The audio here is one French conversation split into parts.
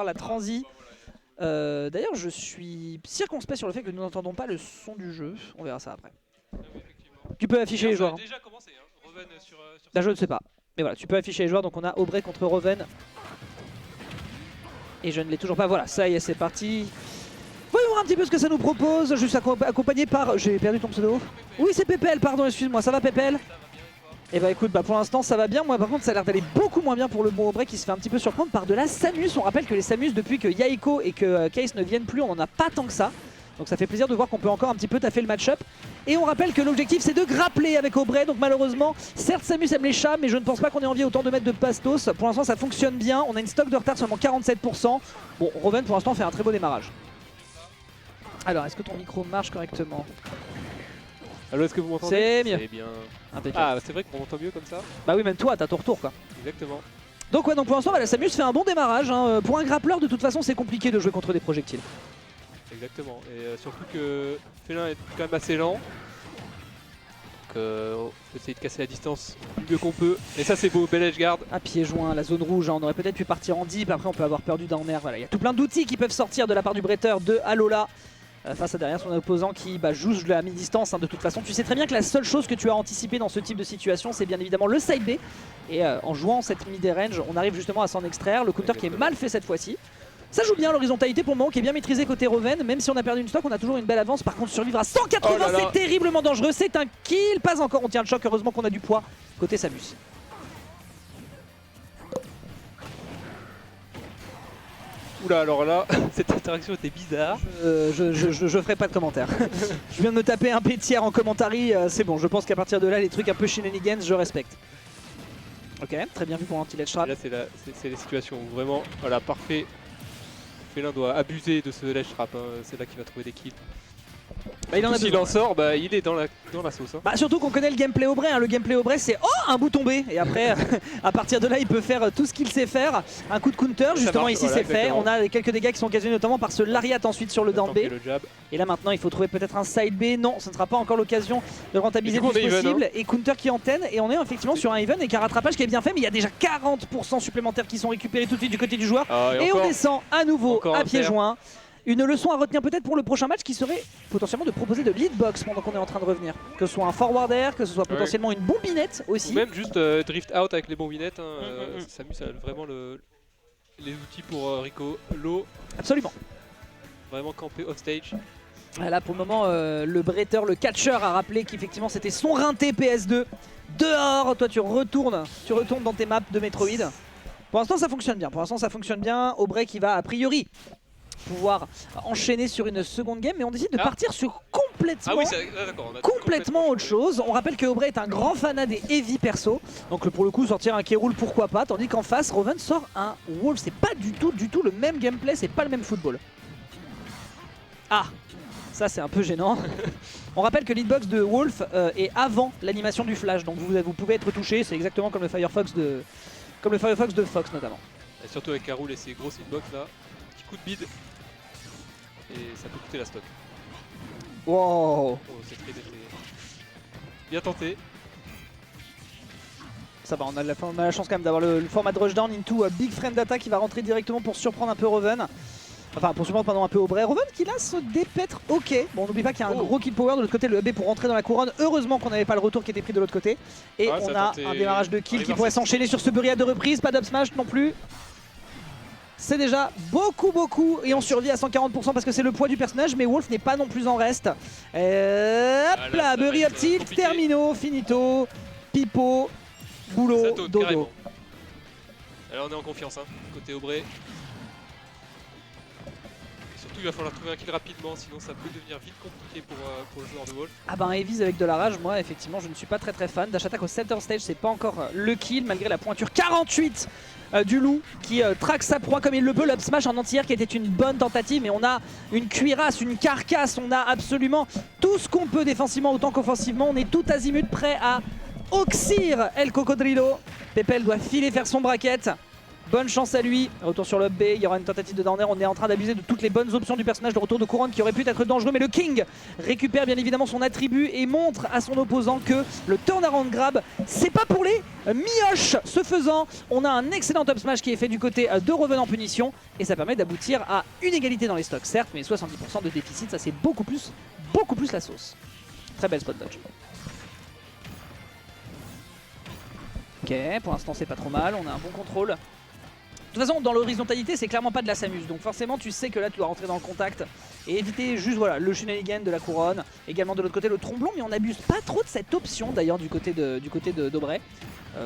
la transi. D'ailleurs, je suis circonspect sur le fait que nous n'entendons pas le son du jeu. On verra ça après. Tu peux afficher les joueurs. Déjà commencé, hein. Roven sur Là, je ne sais pas. Mais voilà, tu peux afficher les joueurs. Donc on a Aubrey contre Roven. Et je ne l'ai toujours pas. Voilà, ça y est, c'est parti. Voyons voir un petit peu ce que ça nous propose. Je suis accompagné par... J'ai perdu ton pseudo. Oui, c'est Pépel, pardon, excuse-moi. Ça va, Pépel? Et bah écoute, pour l'instant ça va bien. Moi par contre ça a l'air d'aller beaucoup moins bien pour le bon Aubrey qui se fait un petit peu surprendre par de la Samus. On rappelle que les Samus, depuis que Yaiko et que Case ne viennent plus, on n'en a pas tant que ça. Donc ça fait plaisir de voir qu'on peut encore un petit peu taffer le match-up. Et on rappelle que l'objectif c'est de grappler avec Aubrey. Donc malheureusement, certes Samus aime les chats, mais je ne pense pas qu'on ait envie autant de mettre de pastos. Pour l'instant ça fonctionne bien. On a une stock de retard seulement 47%. Bon, Roven pour l'instant fait un très beau démarrage. Alors est-ce que ton micro marche correctement? Allo, est-ce que vous m'entendez? C'est mieux. C'est bien. Impeccable. Ah, c'est vrai qu'on m'entend mieux comme ça? Bah oui, même toi, t'as ton retour quoi. Exactement. Donc ouais, donc pour l'instant, la Samus fait un bon démarrage. Hein. Pour un grappleur, de toute façon, c'est compliqué de jouer contre des projectiles. Exactement. Et surtout que Félin est quand même assez lent. Donc on peut essayer de casser la distance du mieux qu'on peut. Et ça, c'est beau, bel edge guard. À pieds joints, la zone rouge, hein. On aurait peut-être pu partir en deep. Après, on peut avoir perdu d'un air. Voilà, il y a tout plein d'outils qui peuvent sortir de la part du bretteur de Alola. Face à derrière son opposant qui joue la mi-distance. Hein. De toute façon, tu sais très bien que la seule chose que tu as anticipé dans ce type de situation, c'est bien évidemment le side B. Et en jouant cette mid-range, on arrive justement à s'en extraire. Le counter qui est mal fait cette fois-ci. Ça joue bien, l'horizontalité pour le moment qui est bien maîtrisée côté Roven. Même si on a perdu une stock, on a toujours une belle avance. Par contre, survivre à 180, oh là là, c'est terriblement dangereux. C'est un kill, pas encore. On tient le choc. Heureusement qu'on a du poids côté Samus. Oula, alors là, cette interaction était bizarre. Je ferai pas de commentaire. Je viens de me taper un pétière en commentary, c'est bon, je pense qu'à partir de là, les trucs un peu shenanigans, je respecte. Ok, très bien vu pour l'anti-ledge trap. Et là, c'est les situations où vraiment, voilà, parfait. Félin doit abuser de ce ledge trap, hein. C'est là qu'il va trouver des kills. Bah, il en a S'il besoin. en sort, bah, il est dans la sauce. Hein. Bah, surtout qu'on connaît le gameplay Aubrey, hein. Le gameplay Aubrey c'est oh un bout tombé et après à partir de là il peut faire tout ce qu'il sait faire. Un coup de counter, justement marche, ici voilà, c'est fait. exactement. On a quelques dégâts qui sont occasionnés notamment par ce lariat ensuite sur le down B. Le jab. Et là maintenant il faut trouver peut-être un side B. Non, ce ne sera pas encore l'occasion de rentabiliser Et du le coup, plus on est even, possible. hein. Et counter qui antenne et on est effectivement sur un even avec un rattrapage qui est bien fait, mais il y a déjà 40% supplémentaires qui sont récupérés tout de suite du côté du joueur. Ah, et encore, on descend à nouveau encore à à pieds faire. joints. Une leçon à retenir peut-être pour le prochain match qui serait potentiellement de proposer de leadbox pendant qu'on est en train de revenir. Que ce soit un forward air, que ce soit potentiellement une bombinette aussi. Ou même juste drift out avec les bombinettes. Hein, Samus a vraiment les outils pour Rico, l'eau, Absolument. vraiment camper off stage. Là pour le moment le bretteur, le catcher a rappelé qu'effectivement c'était son rinté PS2. Dehors, toi tu retournes dans tes maps de Metroid. Pour l'instant ça fonctionne bien, Aubrey qui va a priori pouvoir enchaîner sur une seconde game, mais on décide de partir sur complètement, complètement autre chose. On rappelle que Aubrey est un grand fanat des heavy perso, donc pour le coup sortir un K-Rool pourquoi pas, tandis qu'en face Roven sort un Wolf. C'est pas du tout le même gameplay, c'est pas le même football. Ah, ça c'est un peu gênant. On rappelle que l'hitbox de Wolf est avant l'animation du flash, donc vous pouvez être touché, c'est exactement comme le Firefox de Fox notamment. Et surtout avec Karul et ses grosses hitbox là, petit coup de bide. Et ça peut coûter la stock. Wow. Oh, c'est très bien tenté. Ça va, on a la chance quand même d'avoir le format de rushdown into Big Frame Data qui va rentrer directement pour surprendre un peu Roven. Enfin, pour surprendre pardon, un peu Aubrey. Roven qui là se dépêtre, ok. Bon, n'oublie pas qu'il y a un gros kill power de l'autre côté, le B pour rentrer dans la couronne. Heureusement qu'on n'avait pas le retour qui était pris de l'autre côté. Et on a un démarrage de kill qui pourrait s'enchaîner sur ce Burial de reprise. Pas d'up smash non plus. C'est déjà beaucoup et on survit à 140% parce que c'est le poids du personnage, mais Wolf n'est pas non plus en reste. Hop là, Bury up tilt, termino, finito, pipo, boulot, dodo. Carrément. Alors on est en confiance, hein, côté Aubrey. Surtout il va falloir trouver un kill rapidement, sinon ça peut devenir vite compliqué pour le joueur de Wolf. Ah bah un Evis avec de la rage, moi effectivement je ne suis pas très fan. Dash attack au center stage, c'est pas encore le kill malgré la pointure 48 du loup qui traque sa proie comme il le peut. L'up smash en entière qui était une bonne tentative, mais on a une cuirasse, une carcasse, on a absolument tout ce qu'on peut défensivement autant qu'offensivement. On est tout azimut prêt à oxyre El Cocodrilo. Pépel doit filer faire son bracket. Bonne chance à lui. Retour sur le B, il y aura une tentative de down air. On est en train d'abuser de toutes les bonnes options du personnage de retour de couronne qui aurait pu être dangereux. Mais le King récupère bien évidemment son attribut et montre à son opposant que le turnaround grab, c'est pas pour les mioches. Ce faisant, on a un excellent up smash qui est fait du côté de Roven en punition. Et ça permet d'aboutir à une égalité dans les stocks, certes, mais 70% de déficit, ça c'est beaucoup plus la sauce. Très belle spot dodge. Ok, pour l'instant c'est pas trop mal, on a un bon contrôle. De toute façon, dans l'horizontalité, c'est clairement pas de la s'amuse. Donc forcément, tu sais que là, tu dois rentrer dans le contact et éviter juste voilà, le shenanigan de la couronne. Également de l'autre côté, le tromblon, mais on n'abuse pas trop de cette option d'ailleurs du côté d'Aubrey.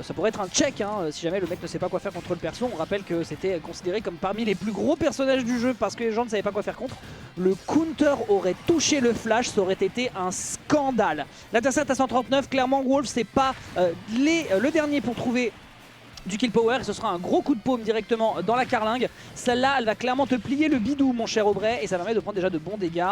Ça pourrait être un check hein, si jamais le mec ne sait pas quoi faire contre le perso. On rappelle que c'était considéré comme parmi les plus gros personnages du jeu parce que les gens ne savaient pas quoi faire contre. Le counter aurait touché le flash, ça aurait été un scandale. L'Intercept à 139, clairement Wolf c'est pas le dernier pour trouver du kill power et ce sera un gros coup de paume directement dans la carlingue. Celle-là, elle va clairement te plier le bidou, mon cher Aubrey, et ça permet de prendre déjà de bons dégâts.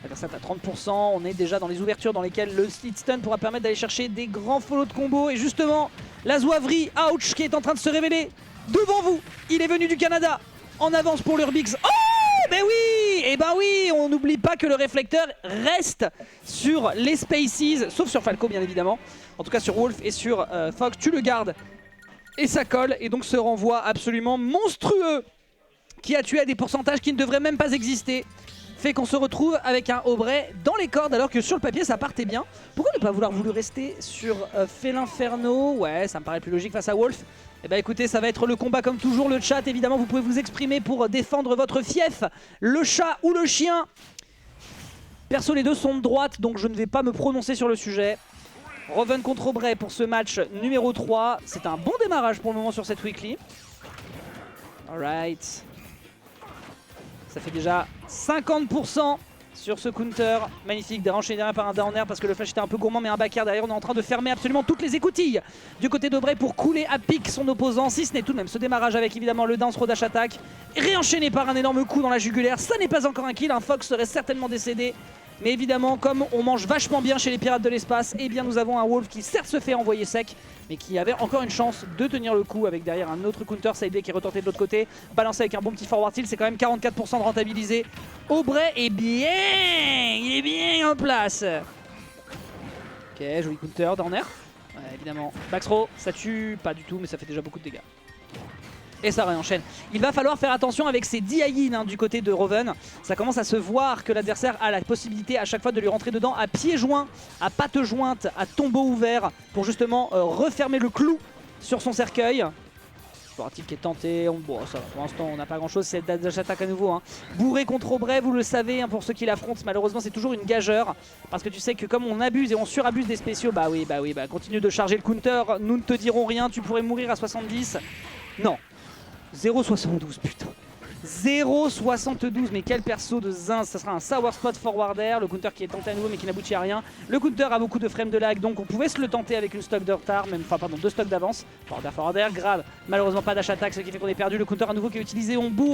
L'adversaire à 30%, on est déjà dans les ouvertures dans lesquelles le hit stun pourra permettre d'aller chercher des grands follow de combo. Et justement, la Zouaverie, ouch, qui est en train de se révéler devant vous. Il est venu du Canada, en avance pour l'Urbix. Oh ben oui, et ben oui, on n'oublie pas que le réflecteur reste sur les Spaces, sauf sur Falco bien évidemment. En tout cas sur Wolf et sur Fox, tu le gardes. Et ça colle, et donc ce renvoi absolument monstrueux qui a tué à des pourcentages qui ne devraient même pas exister fait qu'on se retrouve avec un Aubrey dans les cordes alors que sur le papier ça partait bien. Pourquoi ne pas vouloir rester sur Felinferno? Ouais, ça me paraît plus logique face à Wolf. Et bah écoutez, ça va être le combat comme toujours, le chat évidemment vous pouvez vous exprimer pour défendre votre fief, le chat ou le chien. Perso les deux sont de droite donc je ne vais pas me prononcer sur le sujet. Roven contre Aubrey pour ce match numéro 3. C'est un bon démarrage pour le moment sur cette weekly. Alright. Ça fait déjà 50% sur ce counter. Magnifique, déranché derrière par un down air parce que le flash était un peu gourmand, mais un back air derrière. On est en train de fermer absolument toutes les écoutilles du côté d'Aubrey pour couler à pic son opposant. Si ce n'est tout de même ce démarrage avec évidemment le dance dash attack. Réenchaîné par un énorme coup dans la jugulaire. Ça n'est pas encore un kill, un Fox serait certainement décédé. Mais évidemment, comme on mange vachement bien chez les pirates de l'espace, eh bien nous avons un Wolf qui certes se fait envoyer sec, mais qui avait encore une chance de tenir le coup avec derrière un autre counter side B qui est retenté de l'autre côté. Balancé avec un bon petit forward tilt, c'est quand même 44% de rentabilisé. Aubrey est bien, il est bien en place. Ok, joli counter, down air. Ouais, évidemment. Back throw, ça tue pas du tout, mais ça fait déjà beaucoup de dégâts. Et ça réenchaîne. Il va falloir faire attention avec ces DI du côté de Roven. Ça commence à se voir que l'adversaire a la possibilité à chaque fois de lui rentrer dedans à pieds joints, à pattes jointes, à tombeau ouvert pour justement refermer le clou sur son cercueil. Sportif qui est tenté, bon, ça, pour l'instant on n'a pas grand chose, c'est dash attack à nouveau. Hein. Bourré contre Aubrey, vous le savez, hein, pour ceux qui l'affrontent, malheureusement c'est toujours une gageure. Parce que tu sais que comme on abuse et on surabuse des spéciaux, bah oui, continue de charger le counter, nous ne te dirons rien, tu pourrais mourir à 70. Non. 0,72 putain. 0,72 mais quel perso de zin. Ça sera un sour spot forward air. Le counter qui est tenté à nouveau mais qui n'aboutit à rien. Le counter a beaucoup de frames de lag donc on pouvait se le tenter avec une stock de retard, même, enfin pardon, deux stocks d'avance. Forward air, grave. Malheureusement pas dash attack ce qui fait qu'on est perdu. Le counter à nouveau qui est utilisé, on bourre.